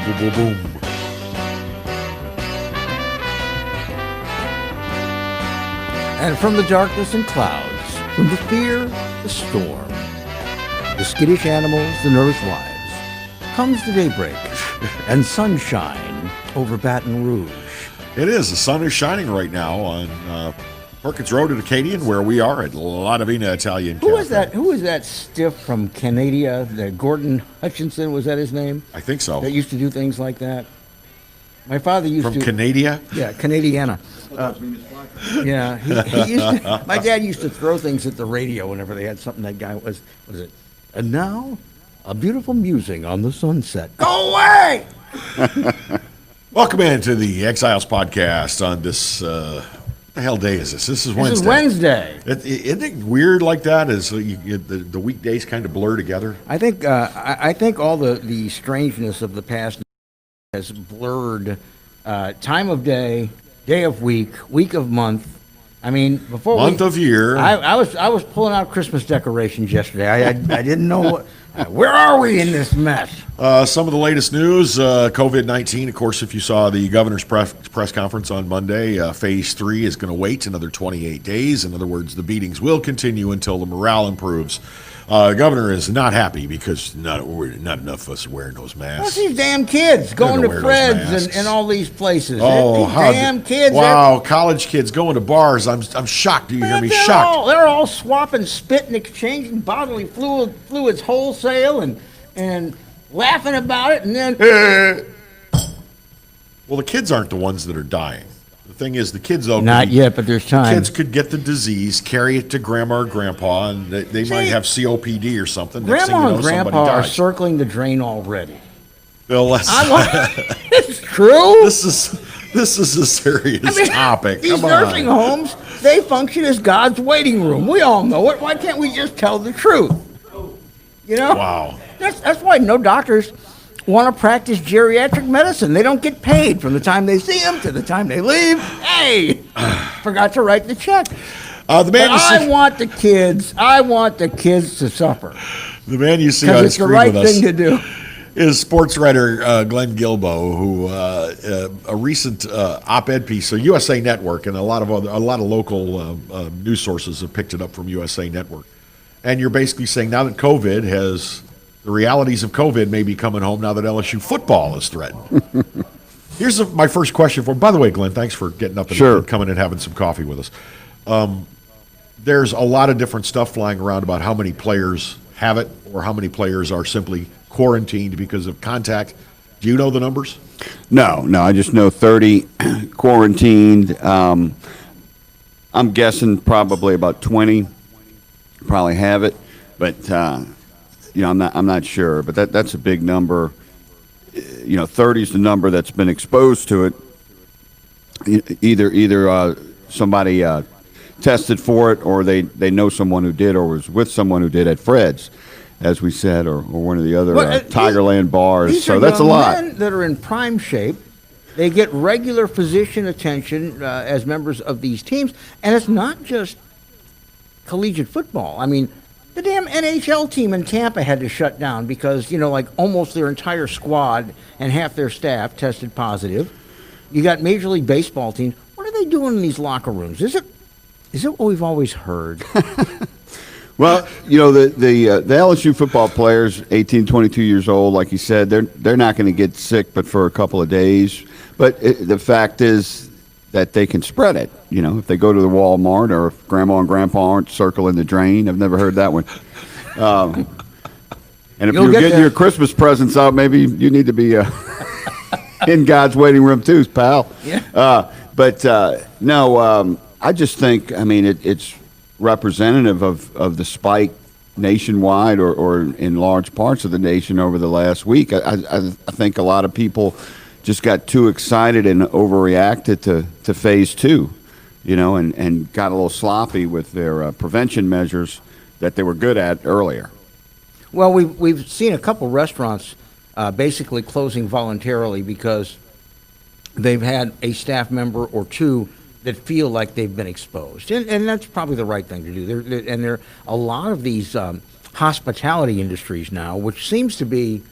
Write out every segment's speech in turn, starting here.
boom, boom, boom. And from the darkness and clouds, from the fear, the storm, the skittish animals, the nervous wives, comes the daybreak and sunshine over Baton Rouge. It is. The sun is shining right now on Perkins Road at Acadian, where we are at La Divina Italian Cafe. Who was that stiff from Canada? Gordon Hutchinson, was that his name? I think so. That used to do things like that. My father used From to. Canada? Yeah, Canadiana. Yeah, he used to, my dad used to throw things at the radio whenever they had something. That guy was it? And now, a beautiful musing on the sunset. Go away! Welcome into the Exiles podcast on this. What the hell day is this? This is Wednesday. This is Wednesday. Isn't it weird like that? As the weekdays kind of blur together. I think all the strangeness of the past has blurred time of day, day of week of month. I mean, before month of year. I was pulling out Christmas decorations yesterday. I didn't know what. Where are we in this mess? Some of the latest news, COVID-19, of course, if you saw the governor's press conference on Monday, phase 3 is going to wait another 28 days. In other words, the beatings will continue until the morale improves. The governor is not happy because not enough of us are wearing those masks. What's these damn kids going to Fred's and all these places? Oh, these damn kids. Wow, college kids going to bars. I'm shocked. Do you hear me? Shocked. They're all swapping spit and exchanging bodily fluids wholesale and laughing about it. And then... Well, the kids aren't the ones that are dying. The thing is, the kids, though, not yet, but there's time. Kids could get the disease, carry it to grandma or grandpa, and they might have COPD or something. Grandma and grandpa are circling the drain already. Bill, it's true. This is a serious topic. These nursing homes, they function as God's waiting room. We all know it. Why can't we just tell the truth? You know? Wow. That's why no doctors want to practice geriatric medicine. They don't get paid from the time they see them to the time they leave. Hey, forgot to write the check. I want the kids to suffer. The man you see on screen with us, it's the right thing to do, is sports writer Glenn Gilbeau, who a recent op-ed piece. So USA Network and a lot of local news sources have picked it up from USA Network, and you're basically saying now that the realities of COVID may be coming home now that LSU football is threatened. Here's my first question for. By the way, Glenn, thanks for getting up and coming and having some coffee with us. There's a lot of different stuff flying around about how many players have it or how many players are simply quarantined because of contact. Do you know the numbers? No. I just know 30 quarantined. I'm guessing probably about 20 probably have it, but I'm not sure. But that's a big number. 30 is the number that's been exposed to it. Either somebody tested for it, or they know someone who did, or was with someone who did at Fred's, as we said, or one of the other Tigerland bars. So that's a lot. Men that are in prime shape. They get regular physician attention as members of these teams, and it's not just collegiate football. I mean, the damn NHL team in Tampa had to shut down because, almost their entire squad and half their staff tested positive. You got Major League Baseball teams. What are they doing in these locker rooms? Is it what we've always heard? Well, the LSU football players, 18, 22 years old, like you said, they're not going to get sick but for a couple of days. But the fact is that they can spread it. If they go to the Walmart, or if grandma and grandpa aren't circling the drain. I've never heard that one. And if you're getting your Christmas presents out, maybe you need to be in God's waiting room too, pal. Yeah. No, I just think, it's representative of the spike nationwide or in large parts of the nation over the last week. I think a lot of people just got too excited and overreacted to phase 2, and got a little sloppy with their prevention measures that they were good at earlier. Well, we've seen a couple restaurants basically closing voluntarily because they've had a staff member or two that feel like they've been exposed, and that's probably the right thing to do. There are a lot of these hospitality industries now, which seems to be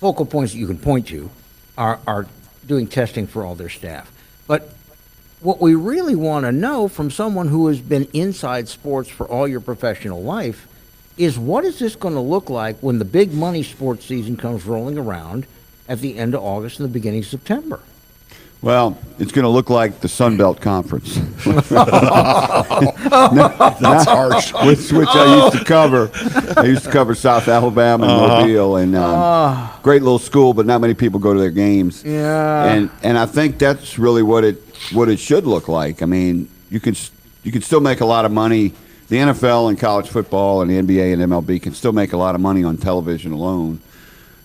focal points that you can point to are doing testing for all their staff. But what we really want to know from someone who has been inside sports for all your professional life is, what is this going to look like when the big money sports season comes rolling around at the end of August and the beginning of September? Well, it's going to look like the Sun Belt Conference, That's harsh. which I used to cover. I used to cover South Alabama and Mobile, and great little school, but not many people go to their games. Yeah. And I think that's really what it should look like. I mean, you can still make a lot of money. The NFL and college football and the NBA and MLB can still make a lot of money on television alone.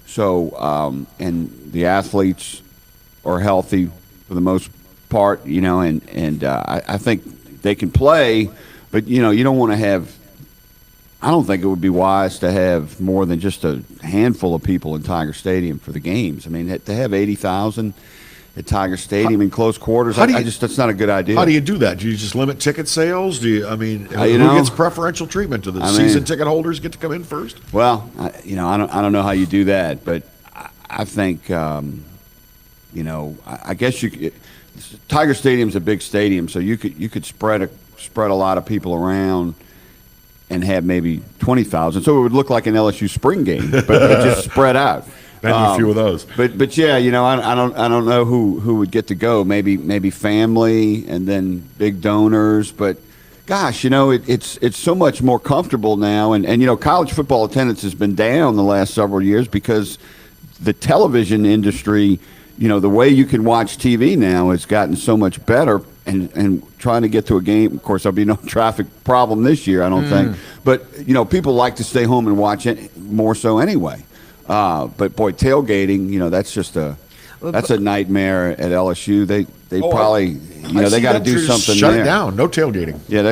So, and the athletes are healthy for the most part, you know, and I think they can play, but, you know, you don't want to have – I don't think it would be wise to have more than just a handful of people in Tiger Stadium for the games. I mean, to have 80,000 at Tiger Stadium in close quarters, that's not a good idea. How do you do that? Do you just limit ticket sales? Do you? I mean, who gets preferential treatment? Do the season ticket holders get to come in first? Well, I don't know how you do that, but I think you know, I guess Tiger Stadium's a big stadium, so you could spread a lot of people around and have maybe 20,000. So it would look like an LSU spring game, but just spread out. A few of those. But yeah, you know, I don't know who would get to go. Maybe family and then big donors. But gosh, you know, it's so much more comfortable now. And you know, college football attendance has been down the last several years because the television industry, you know, the way you can watch TV now has gotten so much better. And trying to get to a game, of course, there'll be no traffic problem this year, I don't think. But you know, people like to stay home and watch it more so anyway. But boy, tailgating, you know, that's a nightmare at LSU. They probably, you know, they got to do something shut there. It down. No tailgating. Yeah,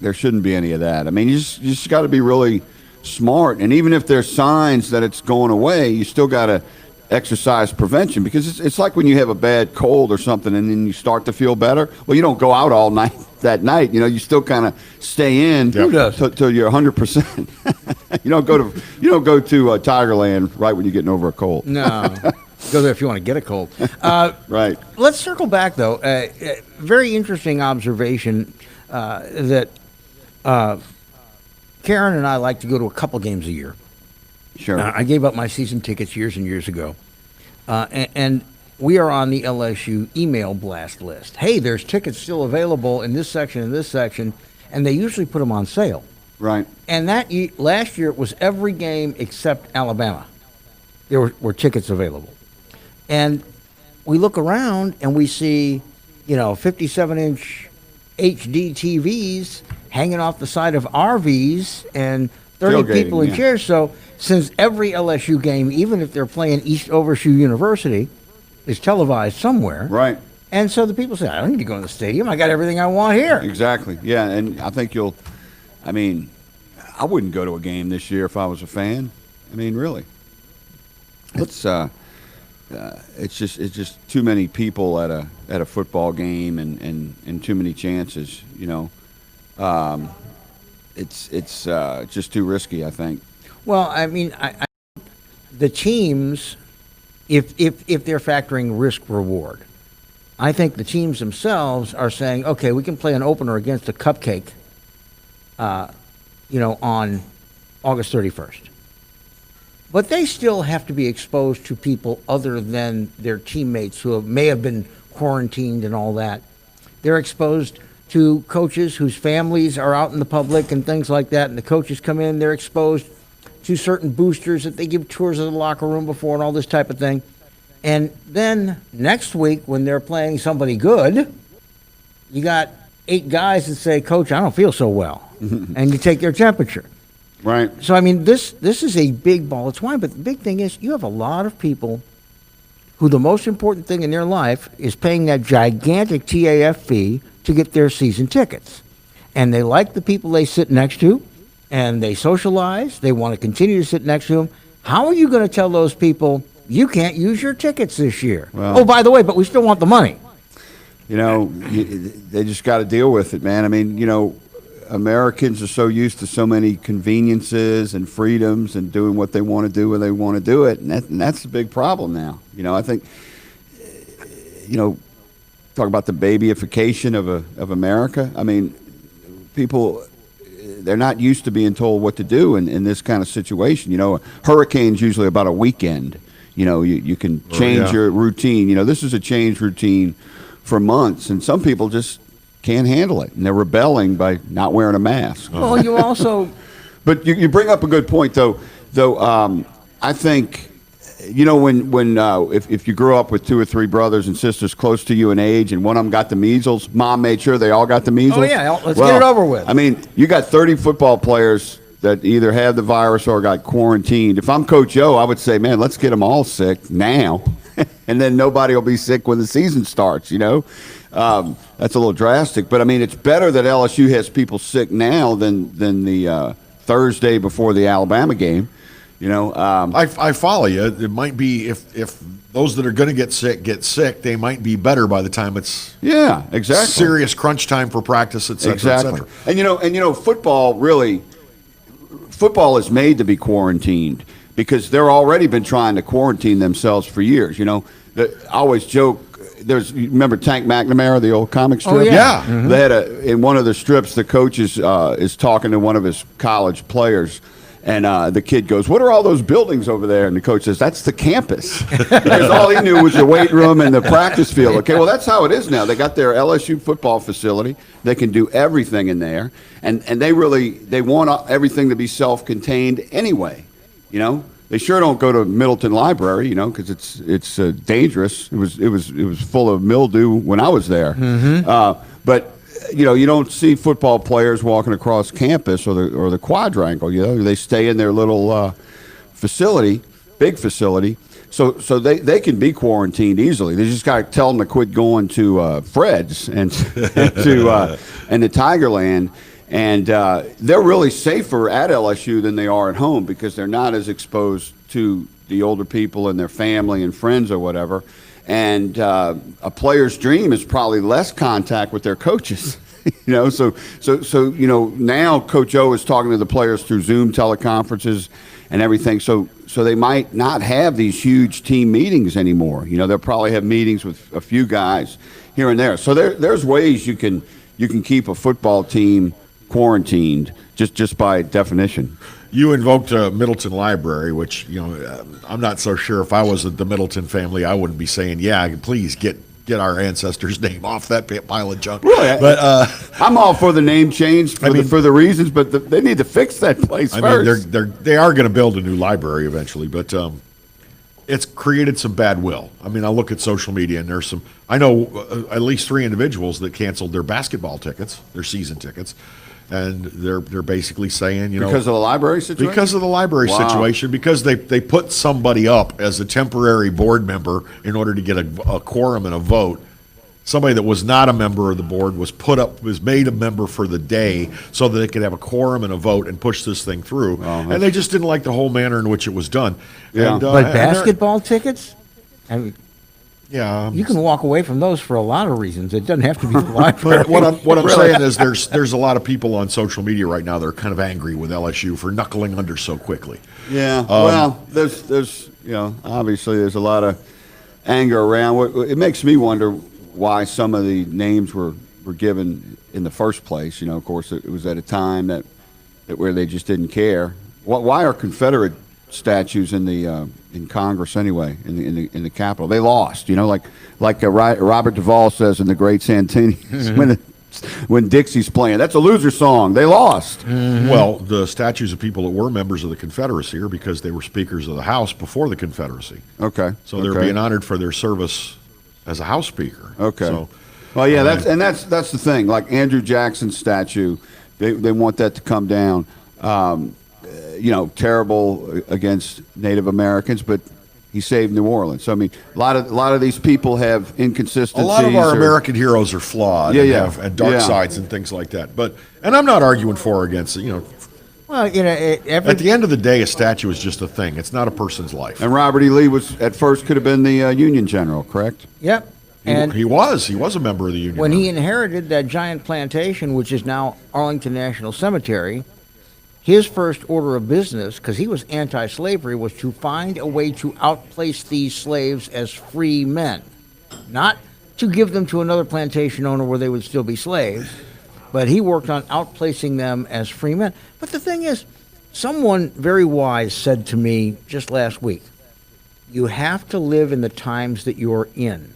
there shouldn't be any of that. I mean, you just got to be really smart. And even if there's signs that it's going away, you still got to exercise prevention, because it's like when you have a bad cold or something and then you start to feel better. Well, you don't go out all night that night. You know, you still kind of stay in till you're 100%. You don't go to Tigerland right when you're getting over a cold. No. Go there if you want to get a cold. Right. Let's circle back, though. Very interesting observation that Karen and I like to go to a couple games a year. Sure. I gave up my season tickets years and years ago. And we are on the LSU email blast list. Hey, there's tickets still available in this section and this section, and they usually put them on sale. Right. And last year it was every game except Alabama. There were tickets available. And we look around and we see, you know, 57-inch HD TVs hanging off the side of RVs and 30 people in chairs. So since every LSU game, even if they're playing East Overshoe University, is televised somewhere. Right. And so the people say, I don't need to go to the stadium. I got everything I want here. Exactly. Yeah, and I think I I wouldn't go to a game this year if I was a fan. I mean, really. It's just too many people at a football game and too many chances, you know. It's just too risky, I think. Well, I mean, the teams, if they're factoring risk reward, I think the teams themselves are saying, okay, we can play an opener against a cupcake, you know, on August 31st. But they still have to be exposed to people other than their teammates who may have been quarantined and all that. They're exposed to coaches whose families are out in the public and things like that, and the coaches come in, they're exposed to certain boosters that they give tours of the locker room before and all this type of thing. And then next week when they're playing somebody good, you got 8 guys that say, Coach, I don't feel so well. And you take their temperature. Right. So, I mean, this is a big ball of twine, but the big thing is you have a lot of people who the most important thing in their life is paying that gigantic TAF fee to get their season tickets. And they like the people they sit next to, and they socialize. They want to continue to sit next to them. How are you going to tell those people you can't use your tickets this year? Well, oh, by the way, but we still want the money. You know, they just got to deal with it, man. I mean, you know, Americans are so used to so many conveniences and freedoms and doing what they want to do when they want to do it, and that's the big problem now. I think, talk about the babyification of America. I mean, people, they're not used to being told what to do in this kind of situation. A hurricane's usually about a weekend. You can change your routine. This is a change routine for months, and some people just can't handle it, and they're rebelling by not wearing a mask. Well, you also... But you bring up a good point, though. I think, if you grew up with 2 or 3 brothers and sisters close to you in age, and one of them got the measles, mom made sure they all got the measles. Oh, yeah, let's get it over with. I mean, you got 30 football players that either have the virus or got quarantined. If I'm Coach O, I would say, man, let's get them all sick now, and then nobody will be sick when the season starts, That's a little drastic, but I mean, it's better that LSU has people sick now than the Thursday before the Alabama game. I follow you. It might be if those that are going to get sick, they might be better by the time it's exactly serious crunch time for practice, et cetera, exactly. et cetera. And football is made to be quarantined because they're already been trying to quarantine themselves for years. I always joke. You remember Tank McNamara, the old comic strip? Oh, yeah. Mm-hmm. They had in one of the strips, the coach is talking to one of his college players, and the kid goes, "What are all those buildings over there?" And the coach says, "That's the campus." Because all he knew was the weight room and the practice field. Okay, well, that's how it is now. They got their LSU football facility. They can do everything in there, and they want everything to be self-contained anyway. They sure don't go to Middleton Library, because it's dangerous. It was full of mildew when I was there. Mm-hmm. But you don't see football players walking across campus or the quadrangle. They stay in their little facility, big facility. So they can be quarantined easily. They just got to tell them to quit going to Fred's and to Tigerland. And they're really safer at LSU than they are at home because they're not as exposed to the older people and their family and friends or whatever. And a player's dream is probably less contact with their coaches. So now Coach O is talking to the players through Zoom teleconferences and everything. So they might not have these huge team meetings anymore. They'll probably have meetings with a few guys here and there. So there's ways you can keep a football team quarantined just by definition. You invoked Middleton Library, which I'm not so sure if I was the Middleton family, I wouldn't be saying, "Yeah, please get our ancestors' name off that pile of junk." Really, but I'm all for the name change for the reasons, but they need to fix that place first. They are going to build a new library eventually, but it's created some bad will. I mean, I look at social media, and there's some. I know at least 3 individuals that canceled their basketball tickets, their season tickets. And they're basically saying, because of the library situation? Because of the library situation, because they put somebody up as a temporary board member in order to get a quorum and a vote. Somebody that was not a member of the board was made a member for the day so that they could have a quorum and a vote and push this thing through. And they just didn't like the whole manner in which it was done. Yeah. And, but basketball tickets? Yeah, you can walk away from those for a lot of reasons. It doesn't have to be the library. But what I'm saying is there's a lot of people on social media right now that are kind of angry with LSU for knuckling under so quickly. Yeah, well, there's obviously there's a lot of anger around. It makes me wonder why some of the names were given in the first place. Of course, it was at a time that where they just didn't care. Why are Confederate statues in Congress anyway, in the Capitol? They lost, like Robert Duvall says in The Great Santini, when Dixie's playing. That's a loser song. They lost. Mm-hmm. Well, the statues of people that were members of the Confederacy are because they were speakers of the House before the Confederacy. Okay. So they're being honored for their service as a House Speaker. Okay. So, well, yeah, that's the thing. Like Andrew Jackson's statue, they want that to come down. Terrible against Native Americans, but he saved New Orleans. So I mean, a lot of these people have inconsistencies. A lot of our American heroes are flawed and dark sides and things like that. And I'm not arguing for or against it. Well, at the end of the day, a statue is just a thing. It's not a person's life. And Robert E. Lee could have been the Union general, correct? Yep. And he was a member of the Union when Army. he inherited that giant plantation, which is now Arlington National Cemetery, his first order of business, because he was anti-slavery, was to find a way to outplace these slaves as free men. Not to give them to another plantation owner where they would still be slaves, but he worked on outplacing them as free men. But the thing is, someone very wise said to me just last week, you have to live in the times that you're in.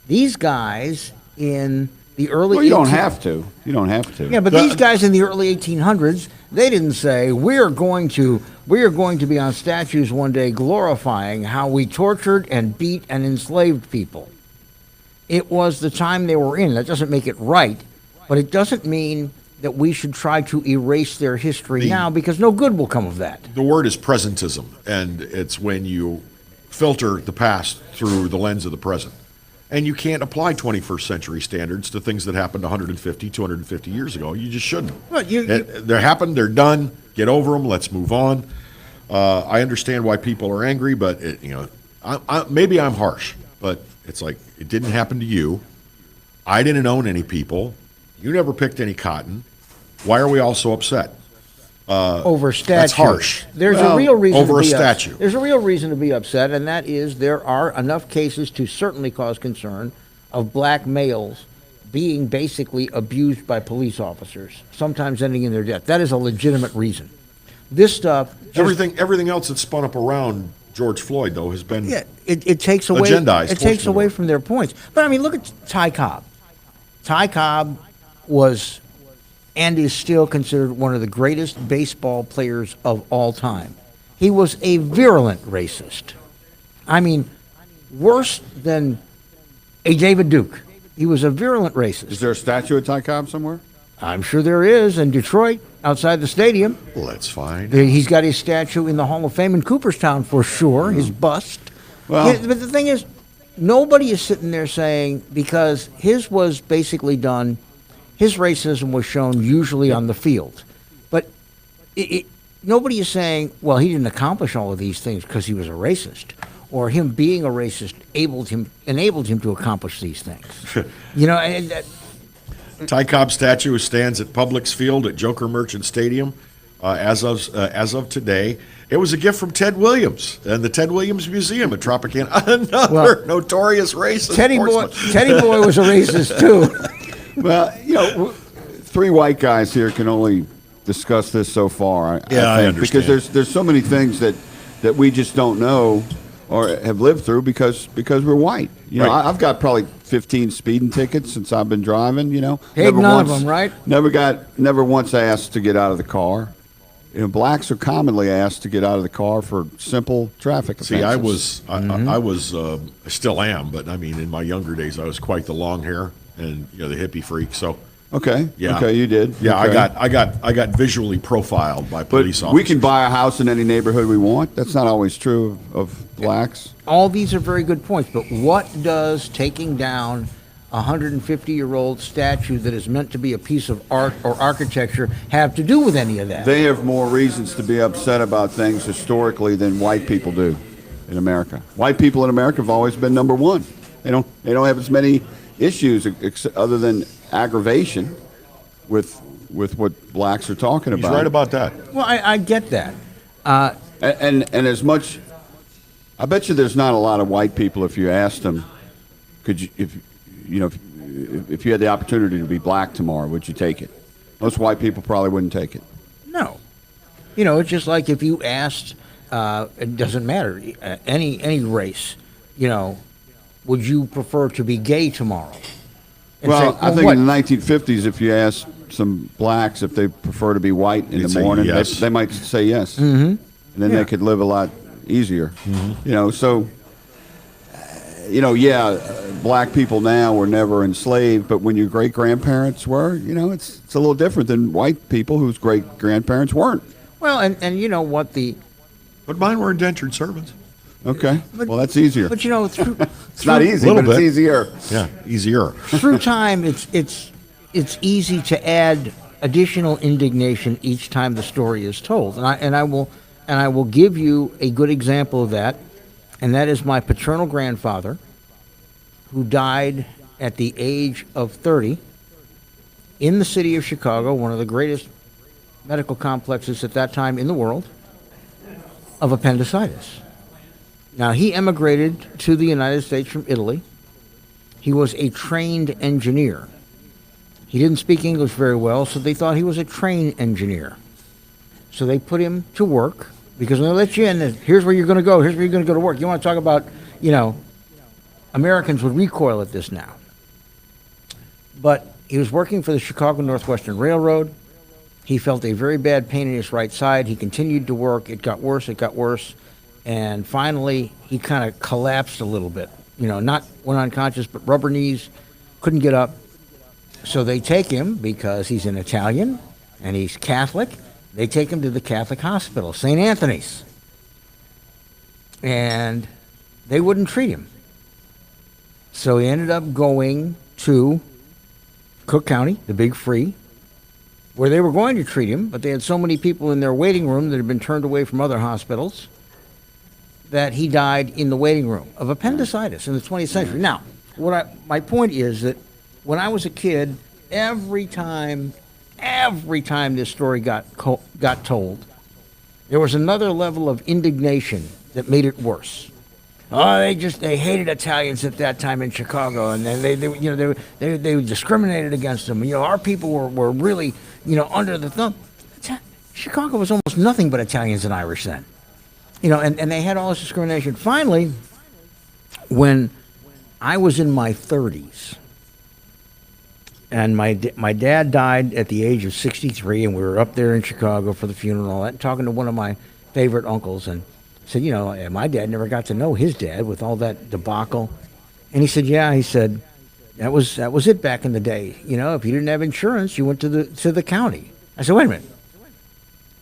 These guys in the early Well, you don't have to. You don't have to. Yeah, but these guys in the early 1800s, they didn't say we are going to be on statues one day glorifying how we tortured and beat and enslaved people. It was the time they were in. That doesn't make it right, but it doesn't mean that we should try to erase their history now, because no good will come of that. The word is presentism, and it's when you filter the past through the lens of the present. And you can't apply 21st century standards to things that happened 150, 250 years ago. You just shouldn't. Well, They happened, they're done, get over them, let's move on. I understand why people are angry, but maybe I'm harsh, but it's like, it didn't happen to you. I didn't own any people. You never picked any cotton. Why are we all so upset? Over statute. That's harsh. There's a real reason over to a be statute. There's a real reason to be upset, and that is there are enough cases to certainly cause concern of black males being basically abused by police officers, sometimes ending in their death. That is a legitimate reason. This stuff, Everything else that's spun up around George Floyd, though, has been it takes away. agendized. It takes away from their points. But I mean, look at Ty Cobb. Ty Cobb was and is still considered one of the greatest baseball players of all time. He was a virulent racist. I mean, worse than a David Duke. He was a virulent racist. Is there a statue of Ty Cobb somewhere? I'm sure there is in Detroit, outside the stadium. Well, that's fine. He's got his statue in the Hall of Fame in Cooperstown for sure, his bust. Well- Yeah, but the thing is, nobody is sitting there saying, because his was basically done, his racism was shown usually on the field. But nobody is saying, well, he didn't accomplish all of these things because he was a racist, or him being a racist enabled him to accomplish these things. Ty Cobb statue stands at Publix Field at Joker Merchant Stadium as of today. It was a gift from Ted Williams and the Ted Williams Museum at Tropicana. Another notorious racist. Teddy Boy was a racist too. Well, three white guys here can only discuss this so far. I understand. Because there's so many things that we just don't know or have lived through because we're white. Right. I've got probably 15 speeding tickets since I've been driving. Paid none of them, right? Never once asked to get out of the car. Blacks are commonly asked to get out of the car for simple traffic offenses. See, I still am, but I mean, in my younger days, I was quite the long hair and the hippie freak. So Okay. Yeah. Okay, you did. yeah, Okay. I got visually profiled by But police officers. we can buy a house in any neighborhood we want. That's not always true of blacks. All these are very good points, but what does taking down a 150-year-old statue that is meant to be a piece of art or architecture have to do with any of that? They have more reasons to be upset about things historically than white people do in America. White people in America have always been number one. They don't have as many issues other than aggravation with what blacks are talking He's about. right about that. Well, I get that. And as much, I bet you there's not a lot of white people. If you asked them, could you, if you had the opportunity to be black tomorrow, would you take it? Most white people probably wouldn't take it. No. It's just like if you asked, it doesn't matter, any race, would you prefer to be gay tomorrow? And Well, say, I think what? in the 1950s, if you asked some blacks if they prefer to be white in They'd the say morning, yes. they might say yes. Mm-hmm. And then Yeah. they could live a lot easier. Mm-hmm. Black people now were never enslaved, but when your great-grandparents were, it's a little different than white people whose great-grandparents weren't. Well, and you know what But mine were indentured servants. Okay, well, that's easier. But through It's not easy, Little but it's bit. easier. Yeah, easier. through time, it's easy to add additional indignation each time the story is told, and I will give you a good example of that, and that is my paternal grandfather, who died at the age of 30 in the city of Chicago, one of the greatest medical complexes at that time in the world, of appendicitis. Now, he emigrated to the United States from Italy. He was a trained engineer. He didn't speak English very well, so they thought he was a train engineer. So they put him to work, because when they let you in, here's where you're going to go, here's where you're going to go to work. You want to talk about, Americans would recoil at this now. But he was working for the Chicago Northwestern Railroad. He felt a very bad pain in his right side. He continued to work. It got worse. And finally, he kind of collapsed a little bit. Not went unconscious, but rubber knees, couldn't get up. So they take him, because he's an Italian and he's Catholic, they take him to the Catholic hospital, St. Anthony's. And they wouldn't treat him. So he ended up going to Cook County, the Big Free, where they were going to treat him, but they had so many people in their waiting room that had been turned away from other hospitals that he died in the waiting room of appendicitis in the 20th century. Now, my point is that when I was a kid, every time this story got told, there was another level of indignation that made it worse. Oh, they hated Italians at that time in Chicago, and they discriminated against them. Our people were really under the thumb. Chicago was almost nothing but Italians and Irish then, and they had all this discrimination. Finally, when I was in my 30s, and my dad died at the age of 63, and we were up there in Chicago for the funeral and all that, and talking to one of my favorite uncles, and said, my dad never got to know his dad with all that debacle. And he said, yeah, he said, that was it back in the day. If you didn't have insurance, you went to the county. I said, wait a minute.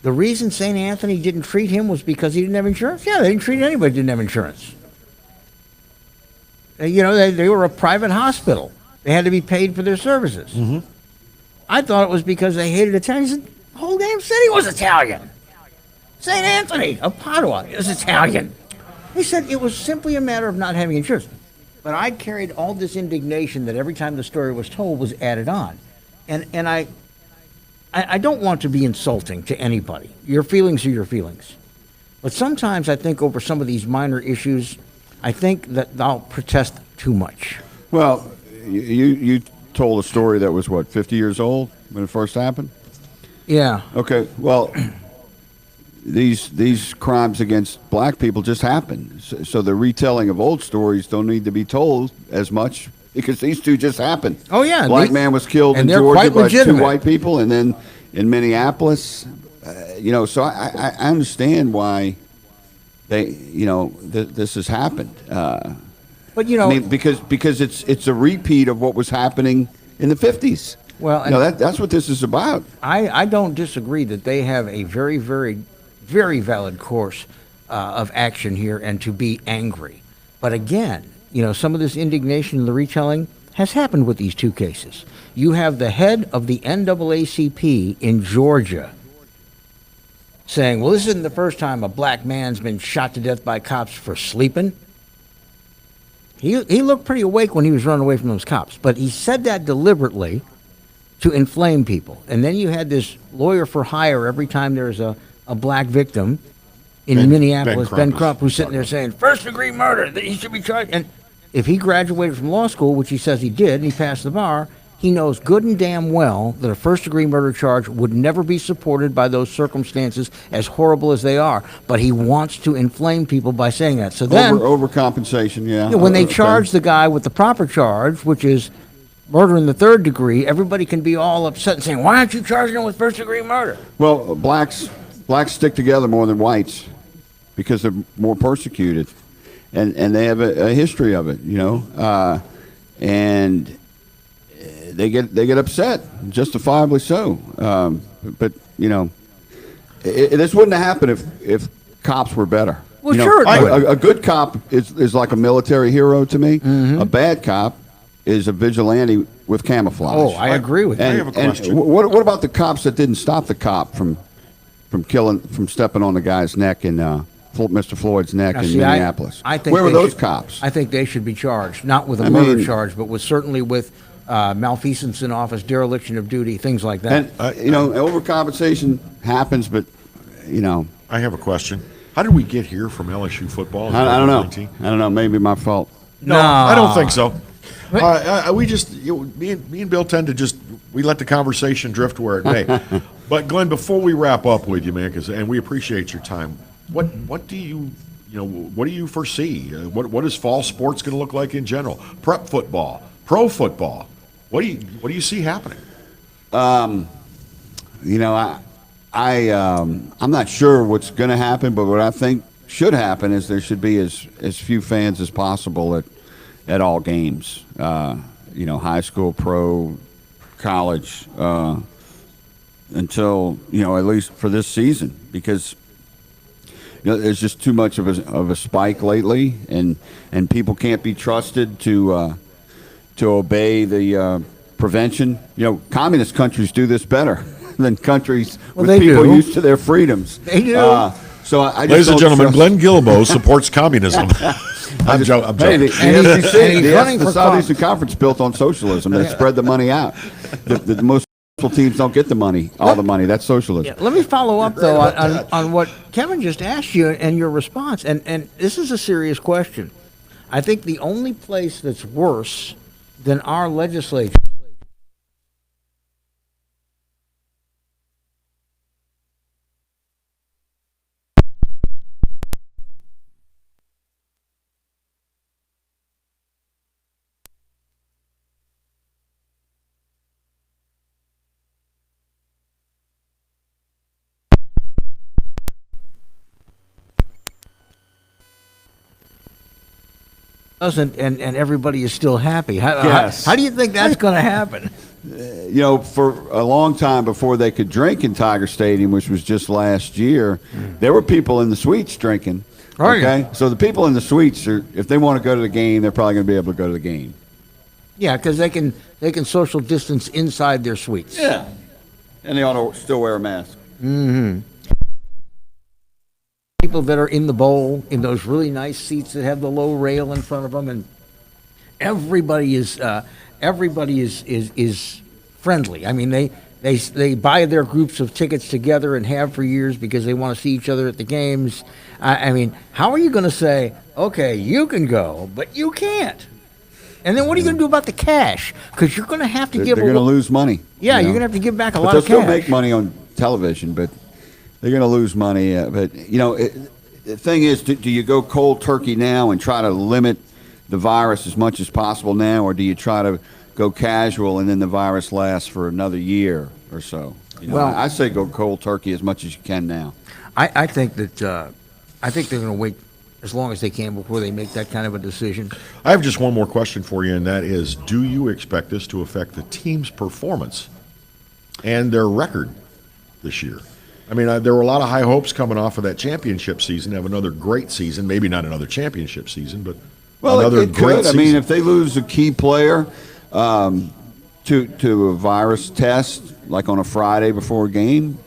The reason St. Anthony didn't treat him was because he didn't have insurance? Yeah, they didn't treat anybody who didn't have insurance. They were a private hospital. They had to be paid for their services. Mm-hmm. I thought it was because they hated Italians. The whole damn city was Italian. St. Anthony of Padua is Italian. He said it was simply a matter of not having insurance. But I carried all this indignation that every time the story was told was added on. And I don't want to be insulting to anybody. Your feelings are your feelings. But sometimes I think over some of these minor issues, I think that I'll protest too much. Well, you told a story that was, 50 years old when it first happened? Yeah. Okay, well, these crimes against black people just happen. So the retelling of old stories don't need to be told as much, because these two just happened. Oh, yeah. Black man was killed in Georgia by two white people, and then in Minneapolis. So I understand why this has happened. But because it's a repeat of what was happening in the 50s. Well, that's what this is about. I don't disagree that they have a very, very, very valid course of action here, and to be angry. But again, some of this indignation in the retelling has happened with these two cases. You have the head of the NAACP in Georgia saying, well, this isn't the first time a black man's been shot to death by cops for sleeping. He looked pretty awake when he was running away from those cops, but he said that deliberately to inflame people. And then you had this lawyer for hire every time there's a black victim in Minneapolis, Ben Crump, who's sitting there saying, first-degree murder, that he should be charged. And if he graduated from law school, which he says he did, and he passed the bar, he knows good and damn well that a first-degree murder charge would never be supported by those circumstances, as horrible as they are. But he wants to inflame people by saying that. So then, overcompensation, yeah. When they charge the guy with the proper charge, which is murder in the third degree, everybody can be all upset and saying, why aren't you charging him with first-degree murder? Well, blacks stick together more than whites because they're more persecuted, and they have a history of it, and they get upset, justifiably so. But this wouldn't have happened if cops were better. Well, sure. A good cop is like a military hero to me. Mm-hmm. A bad cop is a vigilante with camouflage. Oh, I agree with you. I have a question. What about the cops that didn't stop the cop from stepping on the guy's neck in Mr. Floyd's neck Now, in see, Minneapolis. I think Where were they those should- cops? I think they should be charged, not with a I murder mean- charge, but certainly with malfeasance in office, dereliction of duty, things like that. And overcompensation happens, but I have a question. How did we get here from LSU football? in I don't know. 2019? I don't know. Maybe my fault. No, I don't think so. We just, me and Bill tend to we let the conversation drift where it may. But Glenn, before we wrap up with you, man, and we appreciate your time, what do you foresee? What is fall sports going to look like in general? Prep football, pro football. What do you see happening? I'm not sure what's going to happen, but what I think should happen is there should be as few fans as possible at all games. High school, pro, college, until at least for this season, because there's just too much of a spike lately, and people can't be trusted to obey the prevention. Communist countries do this better than countries with they people do. used to their freedoms. They do. So I just Ladies and don't gentlemen, trust- Glenn Gilbeau supports communism. I'm joking. Hey, the And he's running the for Southeastern Conference built on socialism. They spread the money out. The most successful teams don't get the money, all the money. That's socialism. Let me follow up, though, on what Kevin just asked you and your response. And this is a serious question. I think the only place that's worse than our legislature doesn't, and everybody is still happy. Yes. How do you think that's going to happen? For a long time before they could drink in Tiger Stadium, which was just last year, there were people in the suites drinking. Oh, Okay, yeah. so the people in the suites if they want to go to the game, they're probably going to be able to go to the game. Yeah, because they can social distance inside their suites. Yeah, and they ought to still wear a mask. People that are in the bowl, in those really nice seats that have the low rail in front of them, and everybody is friendly. I mean, they buy their groups of tickets together and have for years because they want to see each other at the games. I mean, how are you going to say, okay, you can go, but you can't? And then what are you going to do about the cash? Because you're going to have to They're give. going to lose money. Yeah, you know? you're going to have to give back a But lot they'll of cash. still make money on television, but they're going to lose money. But the thing is, do you go cold turkey now and try to limit the virus as much as possible now, or do you try to go casual and then the virus lasts for another year or so? Well, I say go cold turkey as much as you can now. I think that I think they're going to wait as long as they can before they make that kind of a decision. I have just one more question for you, and that is, do you expect this to affect the team's performance and their record this year? I mean, there were a lot of high hopes coming off of that championship season, have another great season, maybe not another championship season, but another it great could. season. I mean, if they lose a key player to a virus test, like on a Friday before a game,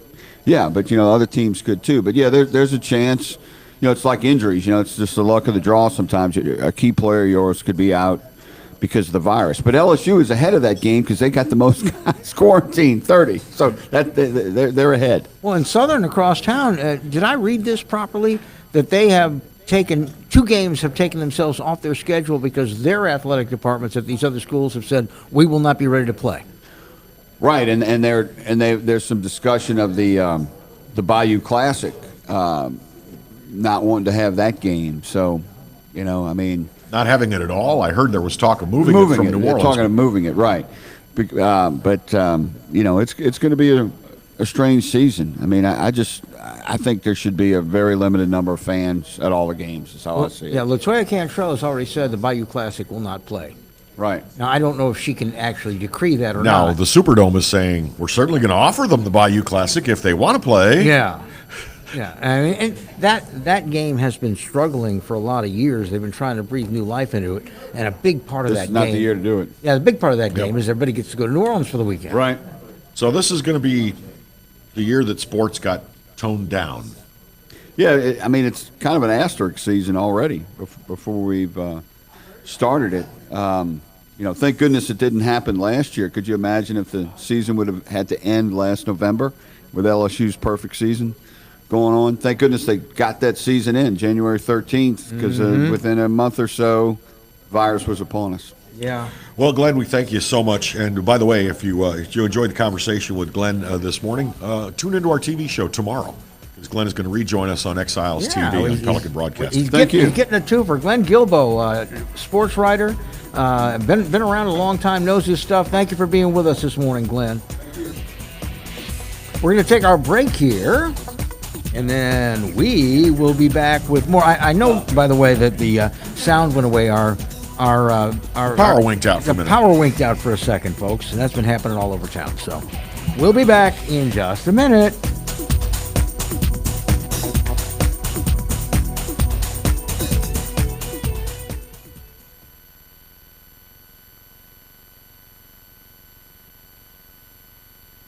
yeah, but, other teams could too. But, yeah, there's a chance. It's like injuries. It's just the luck of the draw sometimes. A key player of yours could be out because of the virus. But LSU is ahead of that game because they got the most guys quarantined, 30. So they're ahead. Well, in Southern across town, did I read this properly? That they have taken 2 games, have taken themselves off their schedule because their athletic departments at these other schools have said we will not be ready to play. Right, and there's some discussion of the Bayou Classic not wanting to have that game. So, I mean, not having it at all. I heard there was talk of moving it from New They're Orleans. talking of moving it, right? But it's going to be a strange season. I mean, I think there should be a very limited number of fans at all the games. That's how I see it. Yeah, Latoya Cantrell has already said the Bayou Classic will not play. Right. Now, I don't know if she can actually decree that or Now, not. the Superdome is saying we're certainly going to offer them the Bayou Classic if they want to play. Yeah. Yeah, I mean, and that game has been struggling for a lot of years. They've been trying to breathe new life into it, and a big part of This that is not game. the year to do it. Yeah, the big part of that game is everybody gets to go to New Orleans for the weekend. Right. So this is going to be the year that sports got toned down. Yeah, I mean, it's kind of an asterisk season already before we've started it. Thank goodness it didn't happen last year. Could you imagine if the season would have had to end last November with LSU's perfect season going on? Thank goodness they got that season in January 13th because within a month or so, virus was upon us. Yeah. Well, Glenn, we thank you so much. And by the way, if you enjoyed the conversation with Glenn this morning, tune into our TV show tomorrow, because Glenn is going to rejoin us on Exiles TV on Pelican Broadcasting. He's getting a twofer. Glenn Gilbeau, sports writer, been around a long time, knows his stuff. Thank you for being with us this morning, Glenn. We're going to take our break here, and then we will be back with more. I know, by the way, that the sound went away. Our power winked out for a minute. Power winked out for a second, folks, and that's been happening all over town. So we'll be back in just a minute.